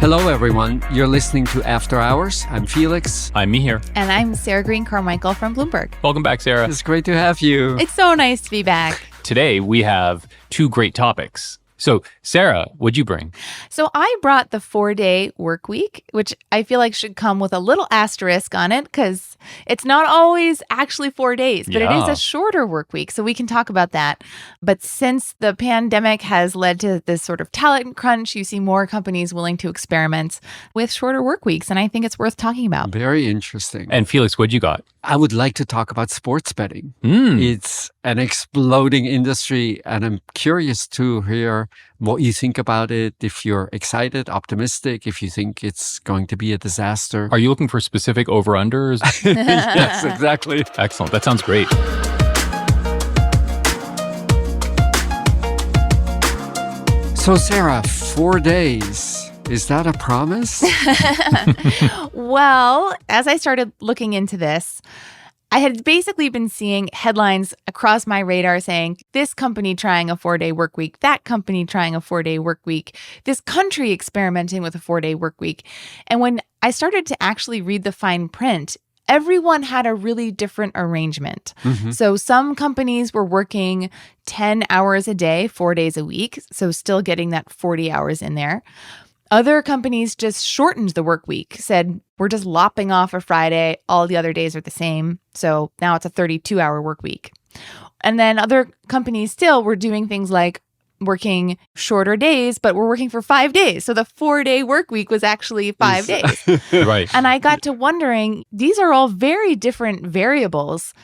Hello, everyone. You're listening to After Hours. I'm Felix. I'm Mihir. And I'm Sarah Green Carmichael from Bloomberg. Welcome back, Sarah. It's great to have you. It's so nice to be back. Today, we have two great topics. So, Sarah, what'd you bring? So I brought the 4-day work week, which I feel like should come with a little asterisk on it because it's not always actually 4 days, but it is a shorter work week. So we can talk about that. But since the pandemic has led to this sort of talent crunch, you see more companies willing to experiment with shorter work weeks. And I think it's worth talking about. Very interesting. And Felix, what'd you got? I would like to talk about sports betting. It's an exploding industry, and I'm curious to hear what you think about it, if you're excited, optimistic, if you think it's going to be a disaster. Are you looking for specific over-unders? Yes, exactly. Excellent. That sounds great. So, Sarah, 4 days. Is that a promise? Well, as I started looking into this, I had basically been seeing headlines across my radar saying this company trying a 4-day work week, that company trying a 4-day work week, this country experimenting with a 4-day work week. And when I started to actually read the fine print, everyone had a really different arrangement. So some companies were working 10 hours a day, 4 days a week, so still getting that 40 hours in there. Other companies just shortened the work week, said, we're just lopping off a Friday. All the other days are the same. So now it's a 32-hour work week. And then other companies still were doing things like working shorter days, but we're working for 5 days. So the 4-day work week was actually 5 days. Right. And I got to wondering, these are all very different variables.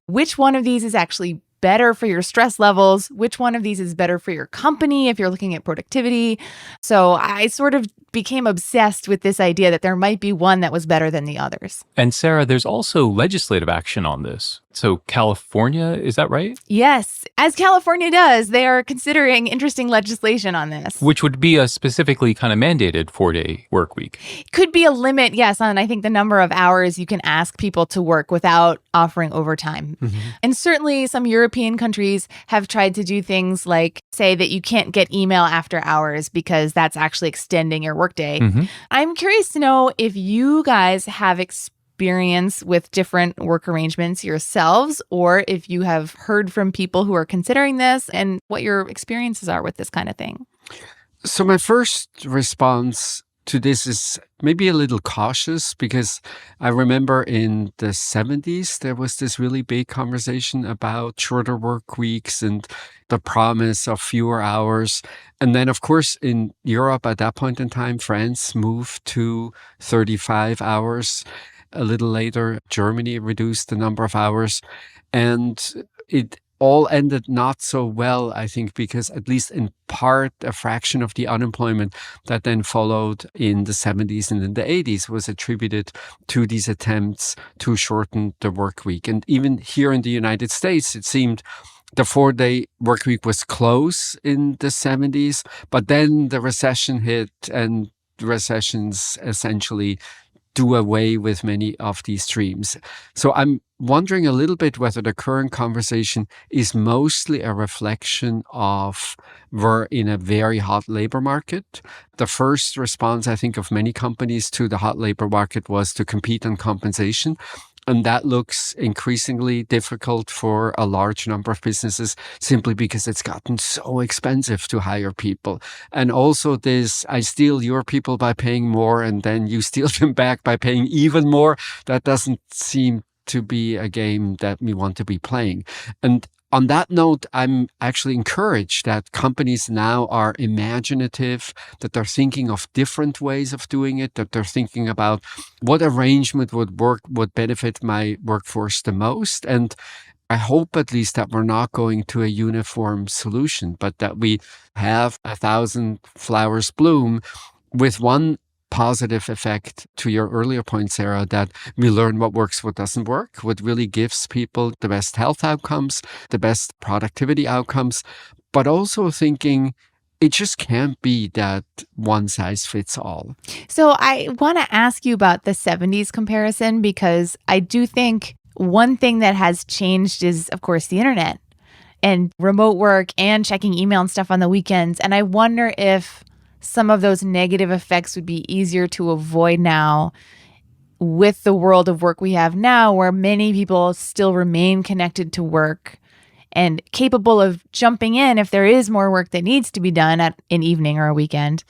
Which one of these is actually better for your stress levels? Which one of these is better for your company if you're looking at productivity? So I sort of became obsessed with this idea that there might be one that was better than the others. And Sarah, there's also legislative action on this. So California, is that right? Yes. As California does, they are considering interesting legislation on this. Which would be a specifically kind of mandated 4-day work week. Could be a limit, yes, on I think the number of hours you can ask people to work without offering overtime. And certainly some European countries have tried to do things like say that you can't get email after hours because that's actually extending your workday. I'm curious to know if you guys have experience with different work arrangements yourselves, or if you have heard from people who are considering this and what your experiences are with this kind of thing. So my first response to this is maybe a little cautious because I remember in the 70s, there was this really big conversation about shorter work weeks and the promise of fewer hours. And then, of course, in Europe at that point in time, France moved to 35 hours. A little later, Germany reduced the number of hours. And it all ended not so well, I think, because at least in part, a fraction of the unemployment that then followed in the 70s and in the 80s was attributed to these attempts to shorten the work week. And even here in the United States, it seemed the 4-day work week was close in the 70s, but then the recession hit and the recessions essentially do away with many of these dreams. So I'm wondering a little bit whether the current conversation is mostly a reflection of we're in a very hot labor market. The first response, I think, of many companies to the hot labor market was to compete on compensation. And that looks increasingly difficult for a large number of businesses simply because it's gotten so expensive to hire people. And also this, I steal your people by paying more and then you steal them back by paying even more. That doesn't seem to be a game that we want to be playing. And on that note, I'm actually encouraged that companies now are imaginative, that they're thinking of different ways of doing it, that they're thinking about what arrangement would benefit my workforce the most. And I hope at least that we're not going to a uniform solution, but that we have 1,000 flowers bloom with one positive effect to your earlier point, Sarah, that we learn what works, what doesn't work, what really gives people the best health outcomes, the best productivity outcomes, but also thinking it just can't be that one size fits all. So I want to ask you about the 70s comparison because I do think one thing that has changed is, of course, the internet and remote work and checking email and stuff on the weekends. And I wonder if some of those negative effects would be easier to avoid now with the world of work we have now, where many people still remain connected to work and capable of jumping in if there is more work that needs to be done at an evening or a weekend.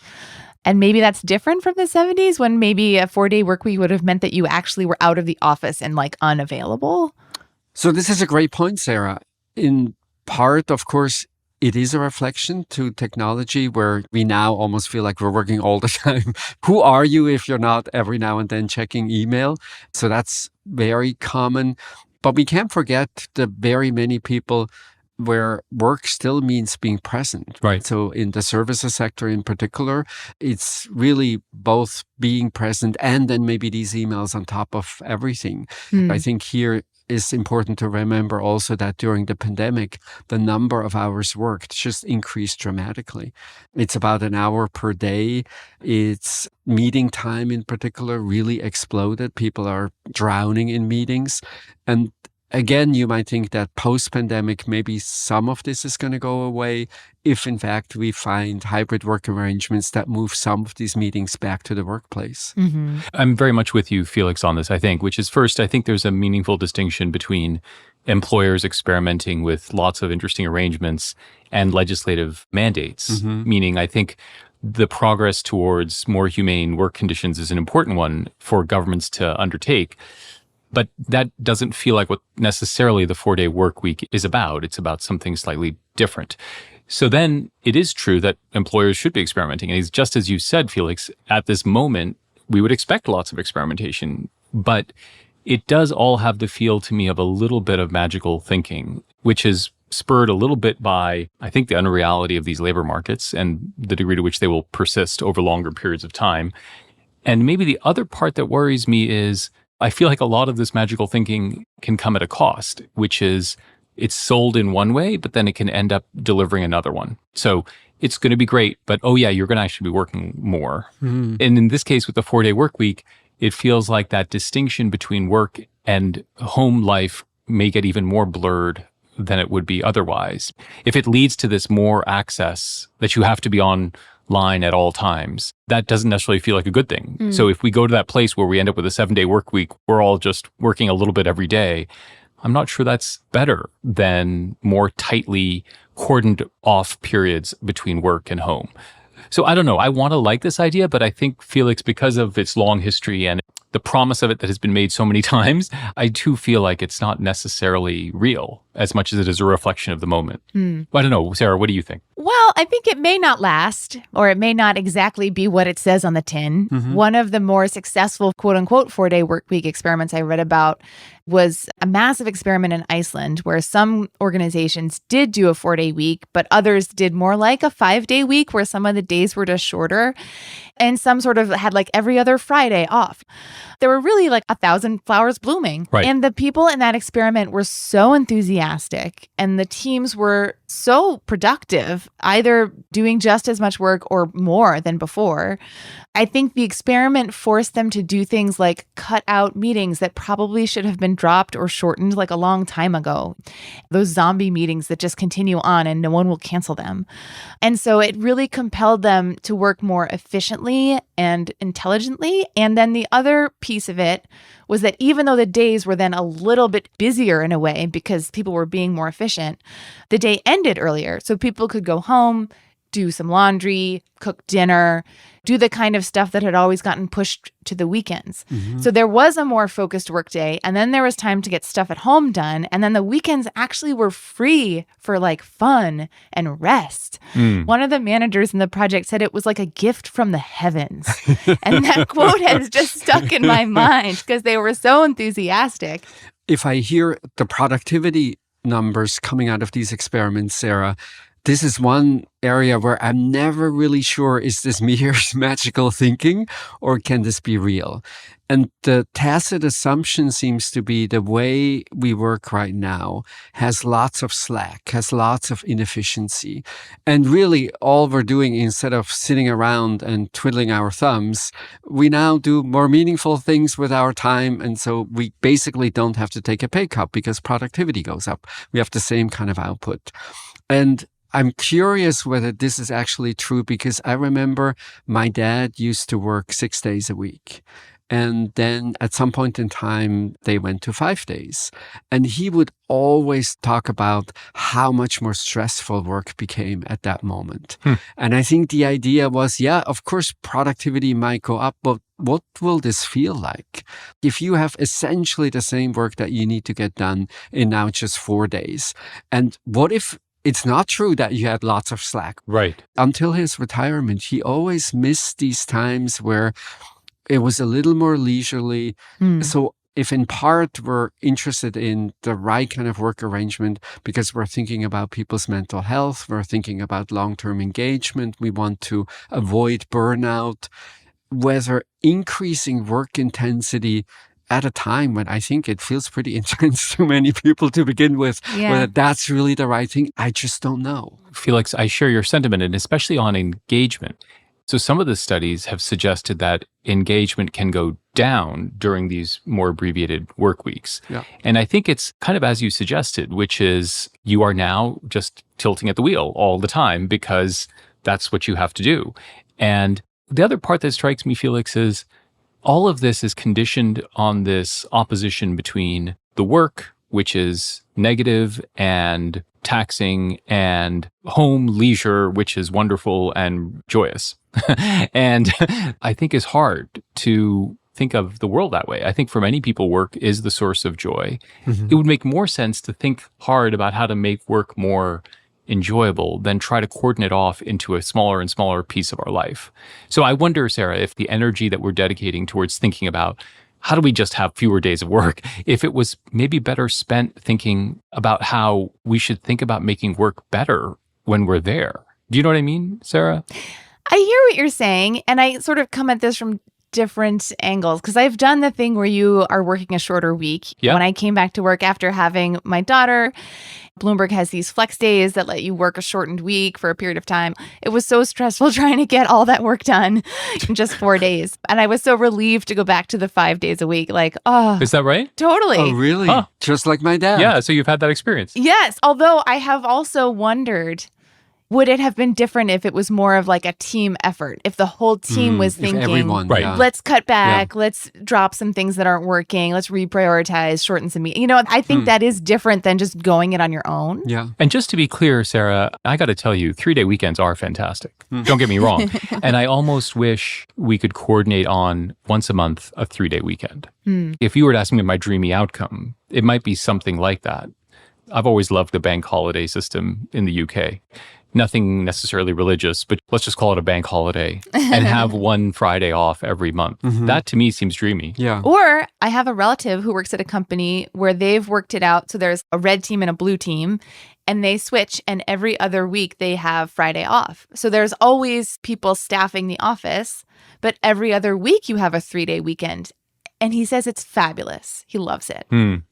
And maybe that's different from the 70s when maybe a 4-day work week would have meant that you actually were out of the office and like unavailable. So this is a great point, Sarah. In part, of course, it is a reflection to technology where we now almost feel like we're working all the time. Who are you if you're not every now and then checking email? So that's very common. But we can't forget the very many people where work still means being present. Right. So in the services sector in particular, it's really both being present and then maybe these emails on top of everything. I think here it's important to remember also that during the pandemic, the number of hours worked just increased dramatically. It's about an hour per day. It's meeting time in particular really exploded. People are drowning in meetings. And again, you might think that post-pandemic, maybe some of this is going to go away if, in fact, we find hybrid work arrangements that move some of these meetings back to the workplace. Mm-hmm. I'm very much with you, Felix, on this, I think, which is first, I think there's a meaningful distinction between employers experimenting with lots of interesting arrangements and legislative mandates, meaning I think the progress towards more humane work conditions is an important one for governments to undertake. But that doesn't feel like what necessarily the 4-day work week is about. It's about something slightly different. So then it is true that employers should be experimenting. And just as you said, Felix, at this moment, we would expect lots of experimentation. But it does all have the feel to me of a little bit of magical thinking, which is spurred a little bit by, I think, the unreality of these labor markets and the degree to which they will persist over longer periods of time. And maybe the other part that worries me is I feel like a lot of this magical thinking can come at a cost, which is it's sold in one way, but then it can end up delivering another one. So it's going to be great, but oh yeah, you're going to actually be working more. And in this case, with the 4-day work week, it feels like that distinction between work and home life may get even more blurred than it would be otherwise. If it leads to this more access that you have to be online at all times, that doesn't necessarily feel like a good thing. So if we go to that place where we end up with a 7-day work week, we're all just working a little bit every day. I'm not sure that's better than more tightly cordoned off periods between work and home. So I don't know. I want to like this idea, but I think, Felix, because of its long history and the promise of it that has been made so many times, I too feel like it's not necessarily real as much as it is a reflection of the moment. I don't know. Sarah, what do you think? Well, I think it may not last, or it may not exactly be what it says on the tin. One of the more successful, quote unquote, 4-day work week experiments I read about was a massive experiment in Iceland where some organizations did do a 4-day week, but others did more like a 5-day week where some of the days were just shorter. And some sort of had like every other Friday off. There were really like 1,000 flowers blooming. Right. And the people in that experiment were so enthusiastic and the teams were so productive, either doing just as much work or more than before. I think the experiment forced them to do things like cut out meetings that probably should have been dropped or shortened like a long time ago. Those zombie meetings that just continue on and no one will cancel them. And so it really compelled them to work more efficiently and intelligently. And then the other piece of it was that even though the days were then a little bit busier in a way because people were being more efficient, the day ended earlier. So people could go home, do some laundry, cook dinner, do the kind of stuff that had always gotten pushed to the weekends. So there was a more focused work day, and then there was time to get stuff at home done, and then the weekends actually were free for like fun and rest. One of the managers in the project said it was like a gift from the heavens. And that quote has just stuck in my mind because they were so enthusiastic. If I hear the productivity numbers coming out of these experiments, Sarah, this is one area where I'm never really sure, is this Mihir's magical thinking or can this be real? And the tacit assumption seems to be the way we work right now has lots of slack, has lots of inefficiency. And really all we're doing, instead of sitting around and twiddling our thumbs, we now do more meaningful things with our time. And so we basically don't have to take a pay cut because productivity goes up. We have the same kind of output. And I'm curious whether this is actually true because I remember my dad used to work 6 days a week. And then at some point in time, they went to 5 days. And he would always talk about how much more stressful work became at that moment. And I think the idea was, yeah, of course, productivity might go up, but what will this feel like? If you have essentially the same work that you need to get done in now just 4 days. And what if it's not true that you had lots of slack? Right. Until his retirement, he always missed these times where it was a little more leisurely. So if in part we're interested in the right kind of work arrangement because we're thinking about people's mental health, we're thinking about long-term engagement, we want to avoid burnout, whether increasing work intensity at a time when I think it feels pretty intense to many people to begin with, whether that's really the right thing, I just don't know. Felix, I share your sentiment, and especially on engagement. So some of the studies have suggested that engagement can go down during these more abbreviated work weeks. Yeah. And I think it's kind of as you suggested, which is you are now just tilting at the wheel all the time because that's what you have to do. And the other part that strikes me, Felix, is all of this is conditioned on this opposition between the work, which is negative and taxing, and home leisure, which is wonderful and joyous. And I think it's hard to think of the world that way. I think for many people, work is the source of joy. It would make more sense to think hard about how to make work more enjoyable than try to cordon it off into a smaller and smaller piece of our life. So I wonder, Sarah, if the energy that we're dedicating towards thinking about how do we just have fewer days of work, if it was maybe better spent thinking about how we should think about making work better when we're there. Do you know what I mean, Sarah? I hear what you're saying, and I sort of come at this from different angles because I've done the thing where you are working a shorter week. Yeah. When I came back to work after having my daughter, Bloomberg has these flex days that let you work a shortened week for a period of time. It was so stressful trying to get all that work done in just 4 days. And I was so relieved to go back to the 5 days a week. Like, oh. Is that right? Totally. Oh, really? Huh. Just like my dad. Yeah, so you've had that experience. Yes. Although I have also wondered, would it have been different if it was more of like a team effort? If the whole team was thinking, everyone, right. yeah. let's cut back, let's drop some things that aren't working, let's reprioritize, shorten some meetings. You know, I think that is different than just going it on your own. Yeah. And just to be clear, Sarah, I got to tell you, 3-day weekends are fantastic. Don't get me wrong. And I almost wish we could coordinate on once a month a 3-day weekend. If you were to ask me my dreamy outcome, it might be something like that. I've always loved the bank holiday system in the UK. Nothing necessarily religious, but let's just call it a bank holiday and have one Friday off every month. That to me seems dreamy. Yeah. Or I have a relative who works at a company where they've worked it out. So there's a red team and a blue team, and they switch. And every other week they have Friday off. So there's always people staffing the office, but every other week you have a 3-day weekend. And he says it's fabulous. He loves it.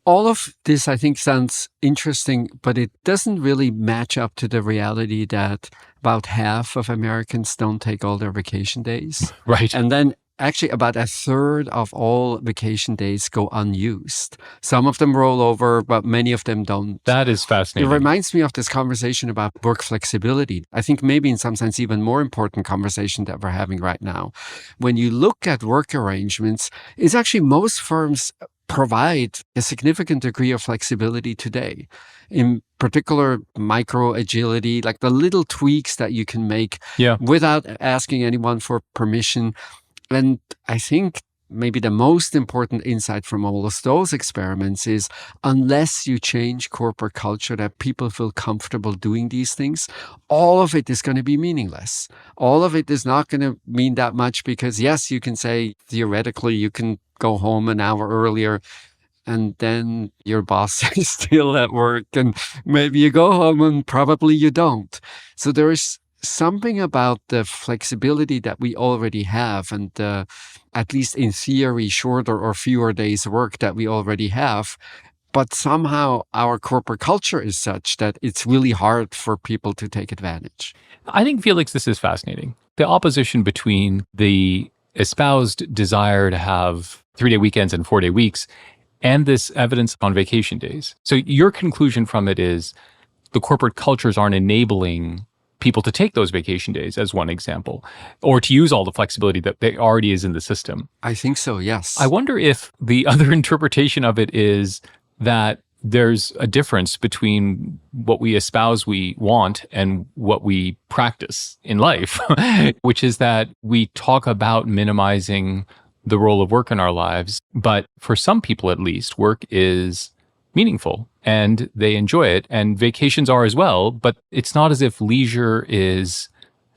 All of this, I think, sounds interesting, but it doesn't really match up to the reality that about half of Americans don't take all their vacation days. Right. And then actually about a third of all vacation days go unused. Some of them roll over, but many of them don't. That is It fascinating. reminds me of this conversation about work flexibility. I think maybe in some sense even more important conversation that we're having right now. When you look at work arrangements, it's actually most firms provide a significant degree of flexibility today. In particular, micro agility, like the little tweaks that you can make without asking anyone for permission. And I think maybe the most important insight from all of those experiments is unless you change corporate culture that people feel comfortable doing these things, all of it is going to be meaningless. All of it is not going to mean that much because, yes, you can say theoretically you can go home an hour earlier and then your boss is still at work and maybe you go home and probably you don't. So there is something about the flexibility that we already have and at least in theory, shorter or fewer days work that we already have. But somehow our corporate culture is such that it's really hard for people to take advantage. I think, Felix, this is fascinating. The opposition between the espoused desire to have 3-day weekends and 4-day weeks and this evidence on vacation days. So your conclusion from it is the corporate cultures aren't enabling people to take those vacation days, as one example, or to use all the flexibility that they already is in the system. I think so, yes. I wonder if the other interpretation of it is that there's a difference between what we espouse we want and what we practice in life, which is that we talk about minimizing the role of work in our lives. But for some people, at least, work is meaningful and they enjoy it. And vacations are as well. But it's not as if leisure is,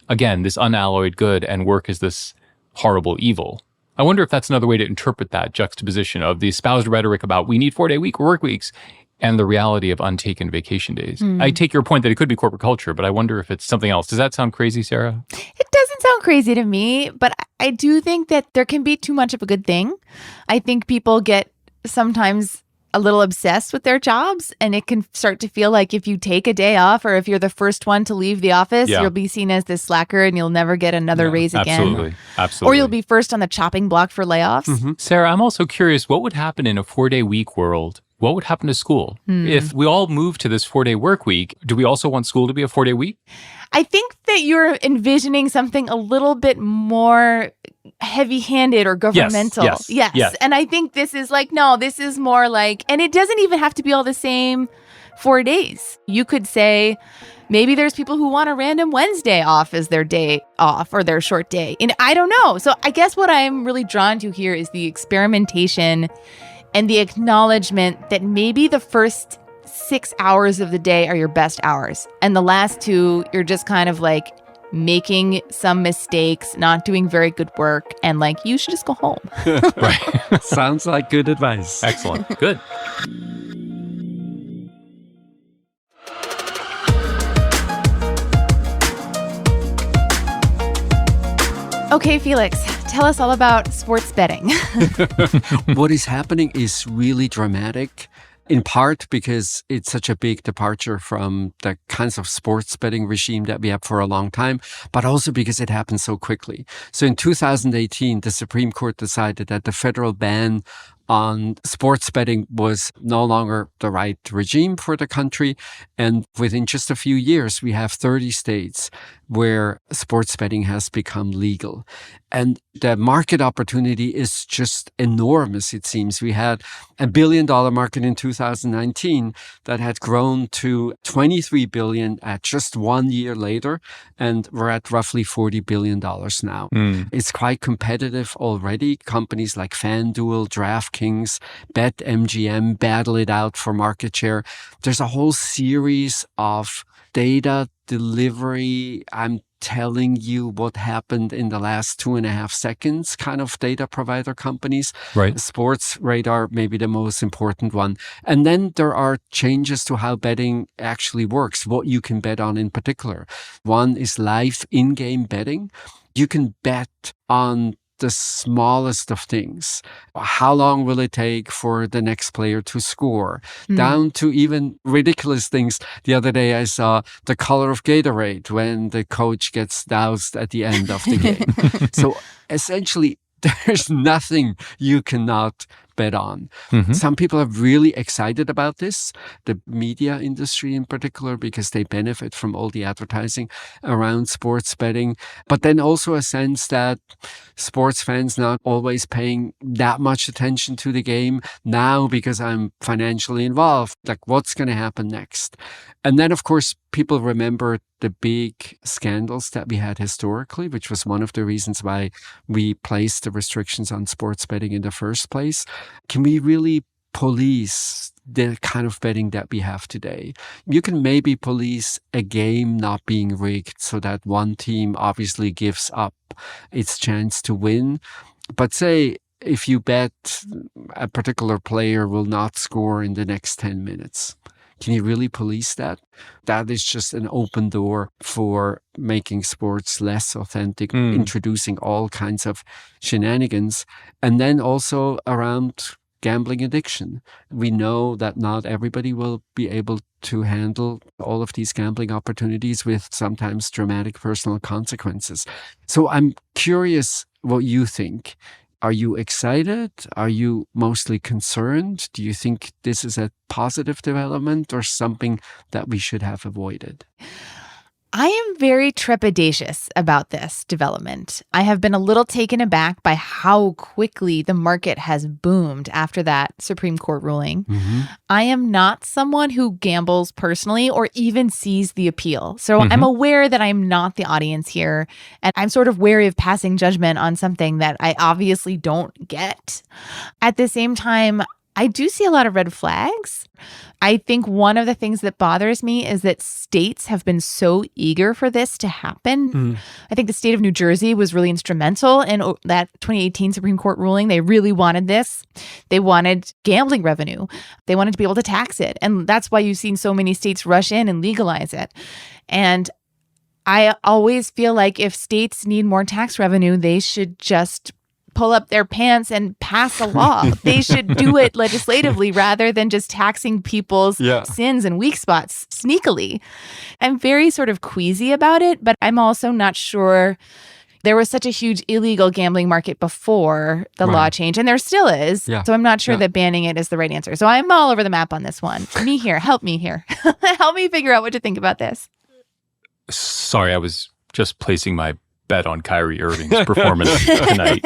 again, this unalloyed good and work is this horrible evil. I wonder if that's another way to interpret that juxtaposition of the espoused rhetoric about we need 4-day week work weeks and the reality of untaken vacation days. I take your point that it could be corporate culture, but I wonder if it's something else. Does that sound crazy, Sarah? It doesn't sound crazy to me, but I do think that there can be too much of a good thing. I think people get sometimes a little obsessed with their jobs, and it can start to feel like if you take a day off or if you're the first one to leave the office, you'll be seen as this slacker and you'll never get another raise again. Absolutely. Or you'll be first on the chopping block for layoffs. Sarah, I'm also curious, what would happen in a 4-day week world? What would happen to school? If we all move to this 4-day work week, do we also want school to be a 4-day week? I think that you're envisioning something a little bit more heavy-handed or governmental. Yes. And I think this is like, no, this is more like, and it doesn't even have to be all the same 4 days. You could say, maybe there's people who want a random Wednesday off as their day off or their short day. And I don't know. So I guess what I'm really drawn to here is the experimentation and the acknowledgement that maybe the first 6 hours of the day are your best hours. And the last 2, you're just kind of like making some mistakes, not doing very good work. And like, you should just go home. Right. Sounds like good advice. Excellent. Good. Okay, Felix, tell us all about sports betting. What is happening is really dramatic, in part because it's such a big departure from the kinds of sports betting regime that we have for a long time, but also because it happened so quickly. So in 2018, the Supreme Court decided that the federal ban on sports betting was no longer the right regime for the country. And within just a few years, we have 30 states where sports betting has become legal. And the market opportunity is just enormous, it seems. We had a $1 billion market in 2019 that had grown to $23 billion at just 1 year later. And we're at roughly $40 billion now. It's quite competitive already. Companies like FanDuel, DraftKings, BetMGM battle it out for market share. There's a whole series of data delivery, I'm telling you what happened in the last 2.5 seconds kind of data provider companies. Right. Sports Radar may be the most important one. And then there are changes to how betting actually works, what you can bet on in particular. One is live in-game betting. You can bet on the smallest of things. How long will it take for the next player to score? Down to even ridiculous things. The other day I saw the color of Gatorade when the coach gets doused at the end of the game. So essentially, there's nothing you cannot bet on. Some people are really excited about this, the media industry in particular, because they benefit from all the advertising around sports betting. But then also a sense that sports fans not always paying that much attention to the game now because I'm financially involved. Like, what's going to happen next? And then, of course, people remember the big scandals that we had historically, which was one of the reasons why we placed the restrictions on sports betting in the first place. Can we really police the kind of betting that we have today? You can maybe police a game not being rigged so that one team obviously gives up its chance to win. But say if you bet a particular player will not score in the next 10 minutes, can you really police that? That is just an open door for making sports less authentic, introducing all kinds of shenanigans. And then also around gambling addiction. We know that not everybody will be able to handle all of these gambling opportunities with sometimes dramatic personal consequences. So I'm curious what you think. Are you excited? Are you mostly concerned? Do you think this is a positive development or something that we should have avoided? I am very trepidatious about this development. I have been a little taken aback by how quickly the market has boomed after that Supreme Court ruling. I am not someone who gambles personally or even sees the appeal. So I'm aware that I'm not the audience here, and I'm sort of wary of passing judgment on something that I obviously don't get. At the same time, I do see a lot of red flags. I think one of the things that bothers me is that states have been so eager for this to happen. I think the state of New Jersey was really instrumental in that 2018 Supreme Court ruling. They really wanted this. They wanted gambling revenue. They wanted to be able to tax it. And that's why you've seen so many states rush in and legalize it. And I always feel like if states need more tax revenue, they should just pull up their pants and pass a law. They should do it legislatively rather than just taxing people's sins and weak spots sneakily. I'm very sort of queasy about it, but I'm also not sure. There was such a huge illegal gambling market before the law changed, and there still is. So I'm not sure that banning it is the right answer. So I'm all over the map on this one. Mihir, help me here. Help me figure out what to think about this. Sorry, I was just placing my bet on Kyrie Irving's performance tonight.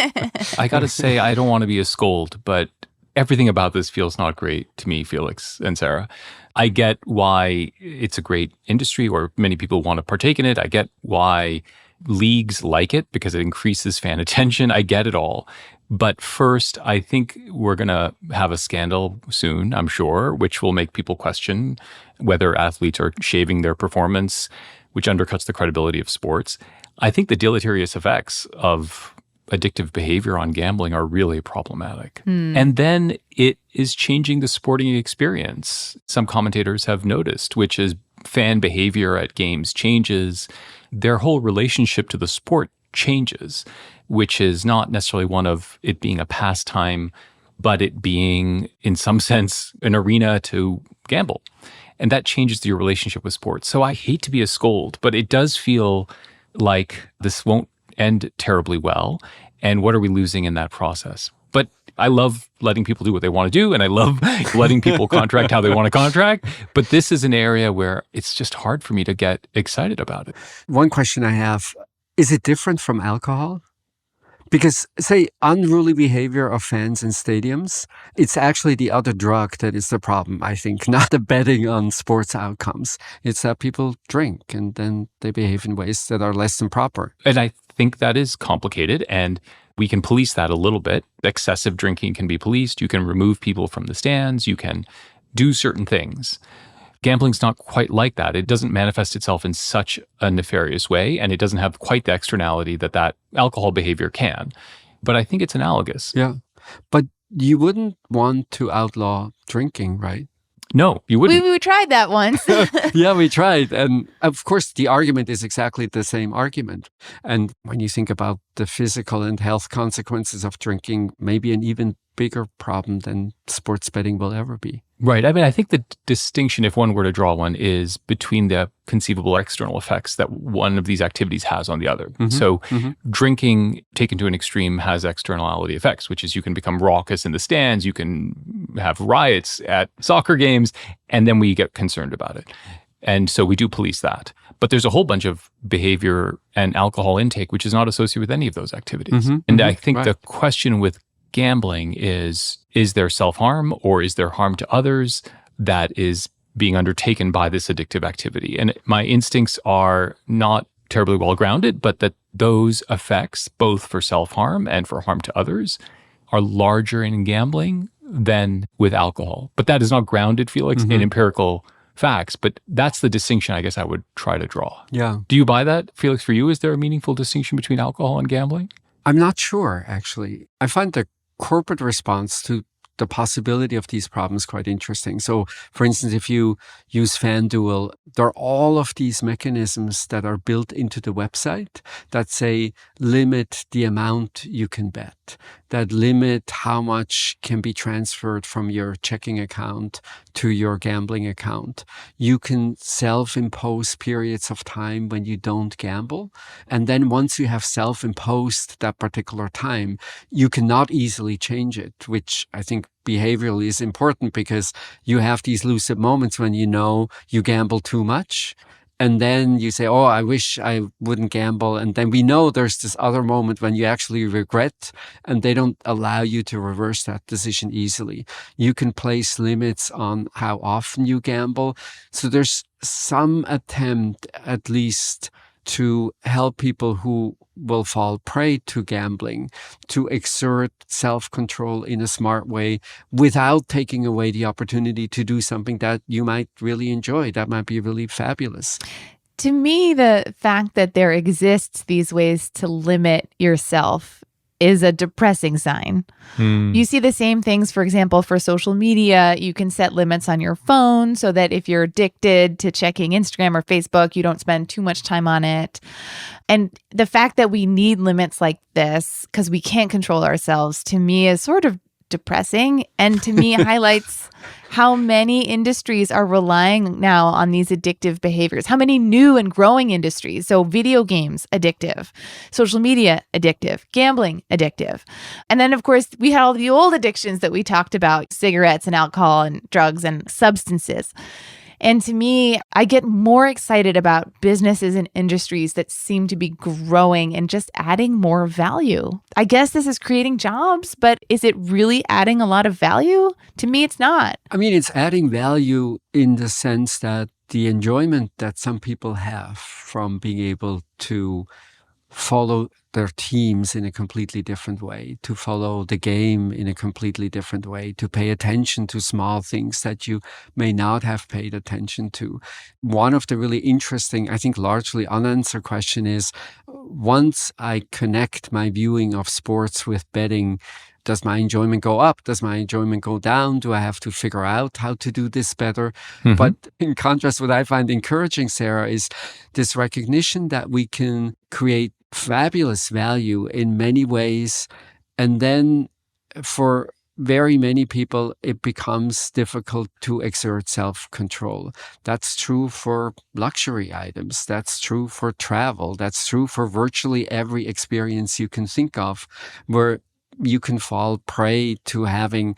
I got to say, I don't want to be a scold, but everything about this feels not great to me, Felix and Sarah. I get why it's a great industry or many people want to partake in it. I get why leagues like it because it increases fan attention. I get it all. But first, I think we're going to have a scandal soon, I'm sure, which will make people question whether athletes are shaving their performance, which undercuts the credibility of sports. I think the deleterious effects of addictive behavior on gambling are really problematic. And then it is changing the sporting experience. Some commentators have noticed, which is fan behavior at games changes. Their whole relationship to the sport changes, which is not necessarily one of it being a pastime, but it being, in some sense, an arena to gamble. And that changes your relationship with sports. So I hate to be a scold, but it does feel like this won't end terribly well. And what are we losing in that process? But I love letting people do what they want to do. And I love letting people contract how they want to contract. But this is an area where it's just hard for me to get excited about it. One question I have, is it different from alcohol? Because, say, unruly behavior of fans in stadiums, it's actually the other drug that is the problem, I think, not the betting on sports outcomes. It's that people drink and then they behave in ways that are less than proper. And I think that is complicated, and we can police that a little bit. Excessive drinking can be policed. You can remove people from the stands. You can do certain things. Gambling's not quite like that. It doesn't manifest itself in such a nefarious way, and it doesn't have quite the externality that alcohol behavior can. But I think it's analogous. Yeah. But you wouldn't want to outlaw drinking, right? No, you wouldn't. We tried that once. Yeah, we tried. And of course, the argument is exactly the same argument. And when you think about the physical and health consequences of drinking, maybe an even bigger problem than sports betting will ever be. Right. I mean, I think the distinction, if one were to draw one, is between the conceivable external effects that one of these activities has on the other. So drinking taken to an extreme has externality effects, which is you can become raucous in the stands, you can have riots at soccer games, and then we get concerned about it. And so we do police that. But there's a whole bunch of behavior and alcohol intake which is not associated with any of those activities. And I think the question with gambling is there self-harm or is there harm to others that is being undertaken by this addictive activity? And my instincts are not terribly well grounded, but that those effects, both for self-harm and for harm to others, are larger in gambling than with alcohol. But that is not grounded, Felix, in empirical facts. But that's the distinction I guess I would try to draw. Yeah. Do you buy that, Felix? For you, is there a meaningful distinction between alcohol and gambling? I'm not sure, actually. I find the corporate response to the possibility of these problems quite interesting. So, for instance, if you use FanDuel, there are all of these mechanisms that are built into the website that say limit the amount you can bet. that limit how much can be transferred from your checking account to your gambling account. You can self-impose periods of time when you don't gamble. And then once you have self-imposed that particular time, you cannot easily change it, which I think behaviorally is important, because you have these lucid moments when you know you gamble too much. And then you say, oh, I wish I wouldn't gamble. And then we know there's this other moment when you actually regret, and they don't allow you to reverse that decision easily. You can place limits on how often you gamble. So there's some attempt, at least, to help people who will fall prey to gambling to exert self-control in a smart way without taking away the opportunity to do something that you might really enjoy. That might be really fabulous. To me, the fact that there exists these ways to limit yourself is a depressing sign. You see the same things, for example, for social media. You can set limits on your phone so that if you're addicted to checking Instagram or Facebook, you don't spend too much time on it. And the fact that we need limits like this because we can't control ourselves, to me, is sort of depressing, and to me highlights how many industries are relying now on these addictive behaviors, how many new and growing industries. So video games, addictive; social media, addictive; gambling, addictive. And then, of course, we had all the old addictions that we talked about: cigarettes and alcohol and drugs and substances. And to me, I get more excited about businesses and industries that seem to be growing and just adding more value. I guess this is creating jobs, but is it really adding a lot of value? To me, it's not. I mean, it's adding value in the sense that the enjoyment that some people have from being able to follow their teams in a completely different way, to follow the game in a completely different way, to pay attention to small things that you may not have paid attention to. One of the really interesting, I think largely unanswered question is, once I connect my viewing of sports with betting, does my enjoyment go up? Does my enjoyment go down? Do I have to figure out how to do this better? But in contrast, what I find encouraging, Sarah, is this recognition that we can create fabulous value in many ways. And then for very many people, it becomes difficult to exert self-control. That's true for luxury items. That's true for travel. That's true for virtually every experience you can think of, where you can fall prey to having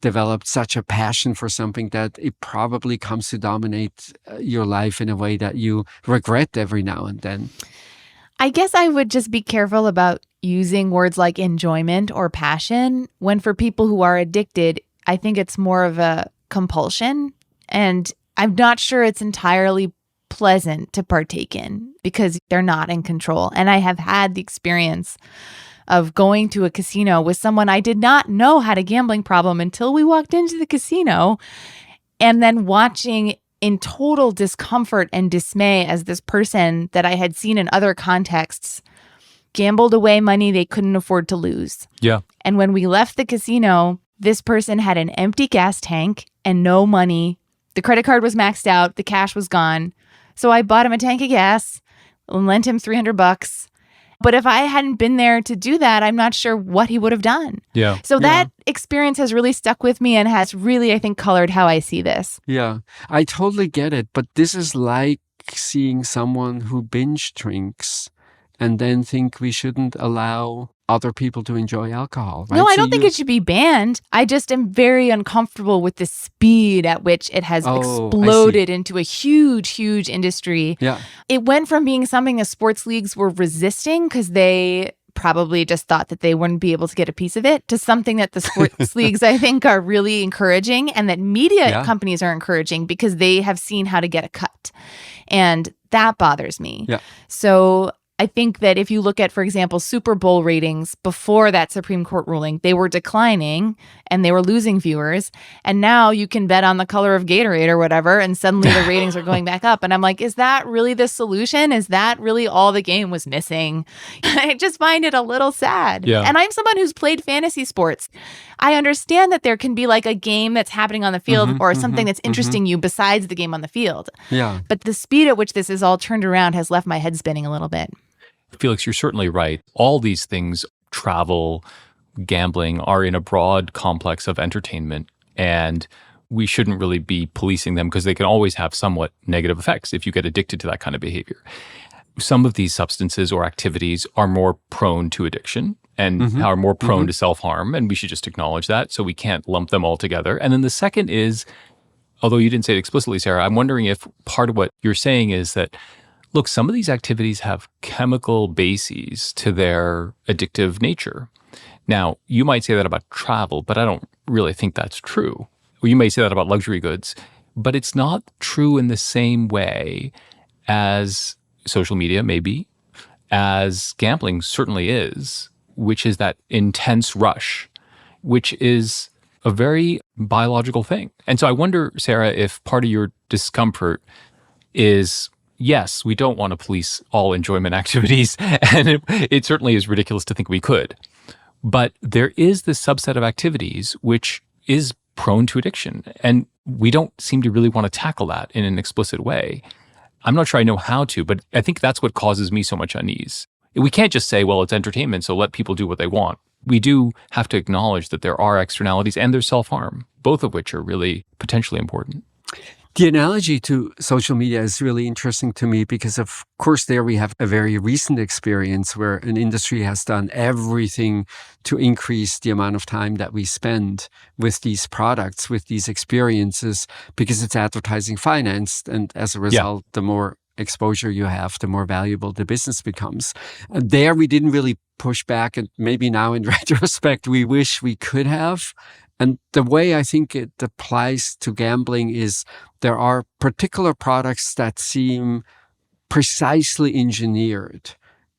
developed such a passion for something that it probably comes to dominate your life in a way that you regret every now and then. I guess I would just be careful about using words like enjoyment or passion when, for people who are addicted, I think it's more of a compulsion. And I'm not sure it's entirely pleasant to partake in because they're not in control. And I have had the experience of going to a casino with someone I did not know had a gambling problem until we walked into the casino, and then watching in total discomfort and dismay as this person that I had seen in other contexts gambled away money they couldn't afford to lose. Yeah. And when we left the casino, this person had an empty gas tank and no money. The credit card was maxed out. The cash was gone. So I bought him a tank of gas and lent him $300. But if I hadn't been there to do that, I'm not sure what he would have done. Yeah. So that experience has really stuck with me and has really, I think, colored how I see this. Yeah, I totally get it. But this is like seeing someone who binge drinks and then think we shouldn't allow other people to enjoy alcohol. Right? No, I don't think it should be banned. I just am very uncomfortable with the speed at which it has exploded into a huge, huge industry. Yeah. It went from being something the sports leagues were resisting because they probably just thought that they wouldn't be able to get a piece of it, to something that the sports leagues, I think, are really encouraging, and that media companies are encouraging because they have seen how to get a cut. And that bothers me. Yeah. So I think that if you look at, for example, Super Bowl ratings before that Supreme Court ruling, they were declining and they were losing viewers. And now you can bet on the color of Gatorade or whatever, and suddenly the ratings are going back up. And I'm like, is that really the solution? Is that really all the game was missing? I just find it a little sad. Yeah. And I'm someone who's played fantasy sports. I understand that there can be like a game that's happening on the field or something that's interesting you besides the game on the field. Yeah. But the speed at which this is all turned around has left my head spinning a little bit. Felix, you're certainly right. All these things, travel, gambling are in a broad complex of entertainment, and we shouldn't really be policing them because they can always have somewhat negative effects if you get addicted to that kind of behavior. Some of these substances or activities are more prone to addiction and are more prone to self-harm, and we should just acknowledge that, so we can't lump them all together. And then the second is, although you didn't say it explicitly, Sarah, I'm wondering if part of what you're saying is that, look, some of these activities have chemical bases to their addictive nature. Now, you might say that about travel, but I don't really think that's true. Or you may say that about luxury goods, but it's not true in the same way as social media, maybe, as gambling certainly is, which is that intense rush, which is a very biological thing. And so I wonder, Sarah, if part of your discomfort is, yes, we don't want to police all enjoyment activities, and it certainly is ridiculous to think we could. But there is this subset of activities which is prone to addiction, and we don't seem to really want to tackle that in an explicit way. I'm not sure I know how to, but I think that's what causes me so much unease. We can't just say, well, it's entertainment, so let people do what they want. We do have to acknowledge that there are externalities and there's self-harm, both of which are really potentially important. The analogy to social media is really interesting to me because, of course, there we have a very recent experience where an industry has done everything to increase the amount of time that we spend with these products, with these experiences, because it's advertising financed. And as a result, the more exposure you have, the more valuable the business becomes. And there we didn't really push back. And maybe now in retrospect, we wish we could have. And the way I think it applies to gambling is there are particular products that seem precisely engineered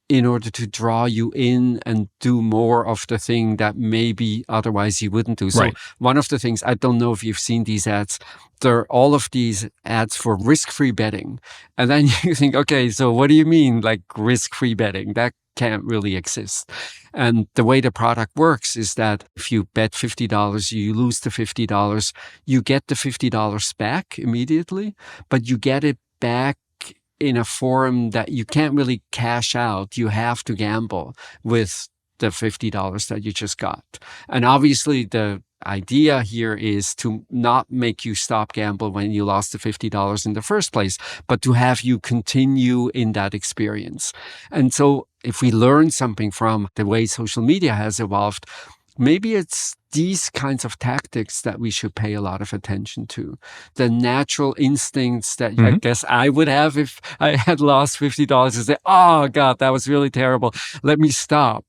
in order to draw you in and do more of the thing that maybe otherwise you wouldn't do. So one of the things, I don't know if you've seen these ads, there are all of these ads for risk-free betting. And then you think, okay, so what do you mean like risk-free betting? That can't really exist. And the way the product works is that if you bet $50, you lose the $50, you get the $50 back immediately, but you get it back in a form that you can't really cash out. You have to gamble with the $50 that you just got. And obviously the idea here is to not make you stop gamble when you lost the $50 in the first place, but to have you continue in that experience. And so if we learn something from the way social media has evolved, maybe it's these kinds of tactics that we should pay a lot of attention to. The natural instincts that I guess I would have if I had lost $50 to say, oh God, that was really terrible. Let me stop.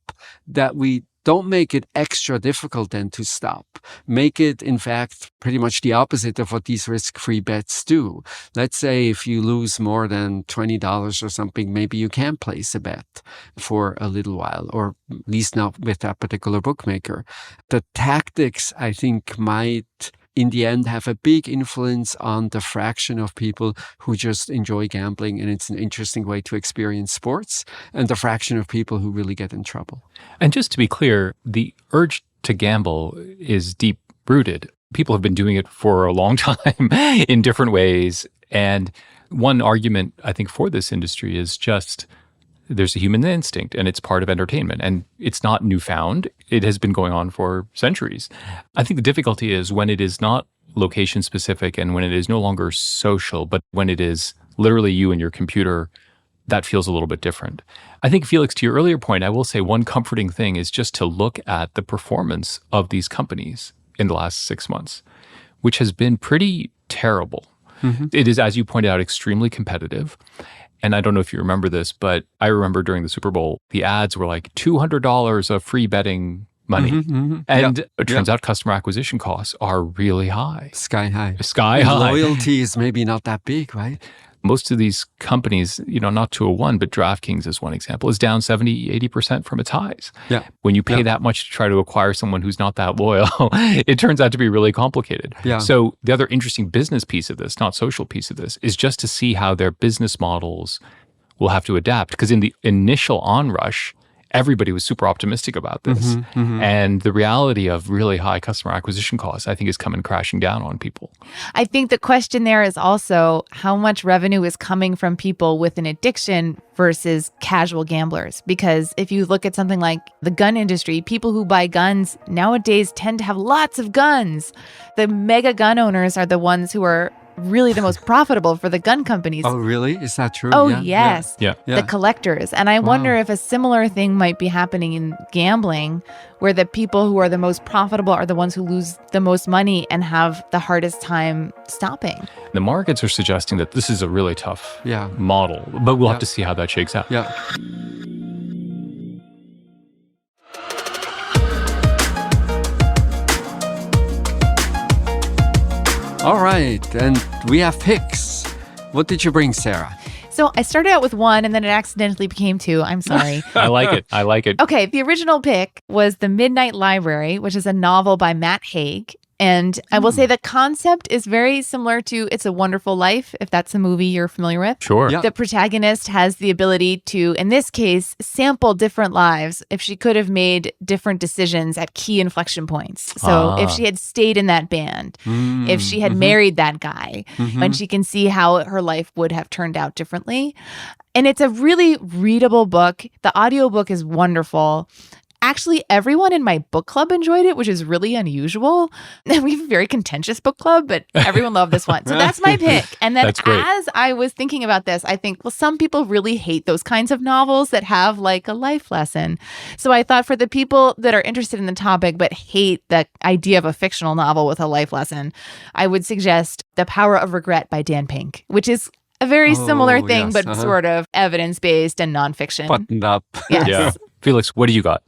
That we don't make it extra difficult then to stop. Make it, in fact, pretty much the opposite of what these risk-free bets do. Let's say if you lose more than $20 or something, maybe you can place a bet for a little while, or at least not with that particular bookmaker. The tactics, I think, might in the end have a big influence on the fraction of people who just enjoy gambling and it's an interesting way to experience sports, and the fraction of people who really get in trouble. And just to be clear, the urge to gamble is deep-rooted. People have been doing it for a long time in different ways. And one argument, I think, for this industry is just there's a human instinct and it's part of entertainment. And it's not newfound. It has been going on for centuries. I think the difficulty is when it is not location specific and when it is no longer social, but when it is literally you and your computer, that feels a little bit different. I think, Felix, to your earlier point, I will say one comforting thing is just to look at the performance of these companies in the last 6 months, which has been pretty terrible. It is, as you pointed out, extremely competitive. And I don't know if you remember this, but I remember during the Super Bowl, the ads were like $200 of free betting money. And it turns out customer acquisition costs are really high. Sky high. Sky high. Loyalty is maybe not that big, right? Most of these companies, not 201, but DraftKings is one example, is down 70, 80% from its highs. When you pay that much to try to acquire someone who's not that loyal, it turns out to be really complicated. So the other interesting business piece of this, not social piece of this, is just to see how their business models will have to adapt. Because in the initial onrush, everybody was super optimistic about this. And the reality of really high customer acquisition costs, I think, is coming crashing down on people. I think the question there is also how much revenue is coming from people with an addiction versus casual gamblers. Because if you look at something like the gun industry, people who buy guns nowadays tend to have lots of guns. The mega gun owners are the ones who are really the most profitable for the gun companies. Oh, really? Is that true? Oh, yes. Yeah. The collectors. And I wonder if a similar thing might be happening in gambling, where the people who are the most profitable are the ones who lose the most money and have the hardest time stopping. The markets are suggesting that this is a really tough model, but we'll have to see how that shakes out. Yeah. All right, and we have picks. What did you bring, Sarah? So I started out with one and then it accidentally became two. I'm sorry. I like it. I like it. Okay, the original pick was The Midnight Library, which is a novel by Matt Haig. And I will say the concept is very similar to It's a Wonderful Life, if that's a movie you're familiar with. Sure. Yeah. The protagonist has the ability to, in this case, sample different lives if she could have made different decisions at key inflection points. So if she had stayed in that band, if she had married that guy, and she can see how her life would have turned out differently. And it's a really readable book. The audiobook is wonderful. Actually, everyone in my book club enjoyed it, which is really unusual. We have a very contentious book club, but everyone loved this one. So that's my pick. And then as I was thinking about this, I think, well, some people really hate those kinds of novels that have like a life lesson. So I thought for the people that are interested in the topic but hate the idea of a fictional novel with a life lesson, I would suggest The Power of Regret by Dan Pink, which is a very similar thing, but sort of evidence-based and nonfiction. Buttoned up. Yes. Yeah. Felix, what do you got?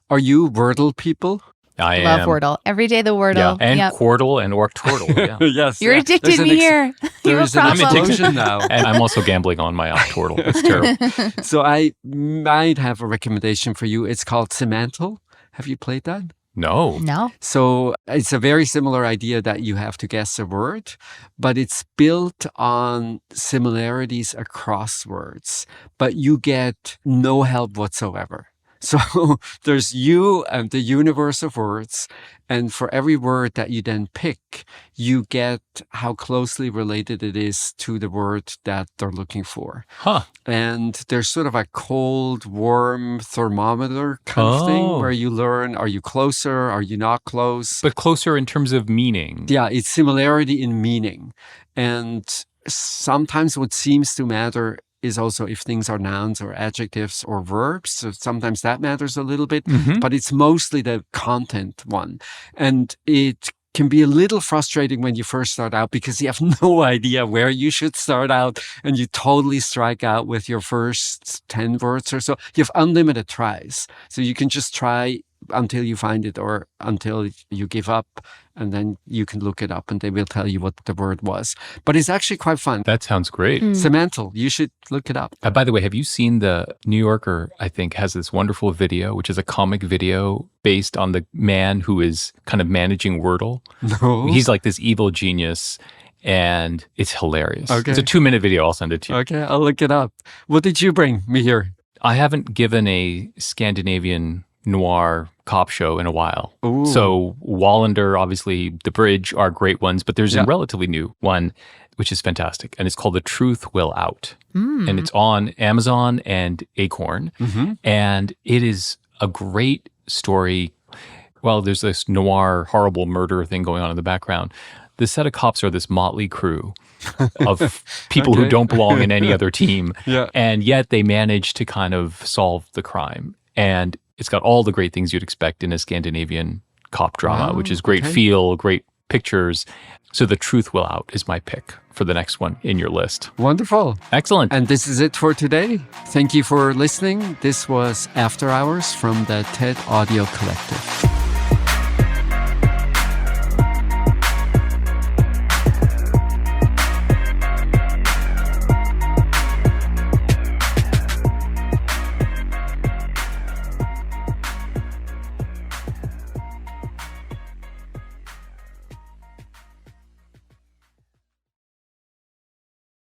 Are you Wordle people? I love am. Wordle. Every day the Wordle. Yeah. And Quordle and Orctortle. Yeah. Yes. You're addicted, Mihir. You have a There's an problem. explosion now. And I'm also gambling on my Orctortle. It's terrible. So I might have a recommendation for you. It's called Semantle. Have you played that? No. No. So it's a very similar idea that you have to guess a word, but it's built on similarities across words, but you get no help whatsoever. So there's you and the universe of words. And for every word that you then pick, you get how closely related it is to the word that they're looking for. Huh. And there's sort of a cold, warm thermometer kind of thing where you learn, are you closer? Are you not close? But closer in terms of meaning. Yeah, it's similarity in meaning. And sometimes what seems to matter is also if things are nouns or adjectives or verbs. So sometimes that matters a little bit, but it's mostly the content one. And it can be a little frustrating when you first start out because you have no idea where you should start out and you totally strike out with your first 10 words or so. You have unlimited tries. So you can just try until you find it or until you give up, and then you can look it up and they will tell you what the word was. But it's actually quite fun. That sounds great. Semantle, you should look it up. By the way, have you seen the New Yorker, I think, has this wonderful video, which is a comic video based on the man who is kind of managing Wordle? No. He's like this evil genius, and it's hilarious. Okay. It's a 2-minute video. I'll send it to you. Okay, I'll look it up. What did you bring me here? I haven't given a Scandinavian noir cop show in a while. Ooh. So Wallander, obviously, The Bridge are great ones, but there's a relatively new one, which is fantastic. And it's called The Truth Will Out. And it's on Amazon and Acorn. And it is a great story. Well, there's this noir, horrible murder thing going on in the background. The set of cops are this motley crew of people who don't belong in any other team. And yet they manage to kind of solve the crime. And it's got all the great things you'd expect in a Scandinavian cop drama, which is great feel, great pictures. So The Truth Will Out is my pick for the next one in your list. Wonderful. Excellent. And this is it for today. Thank you for listening. This was After Hours from the TED Audio Collective.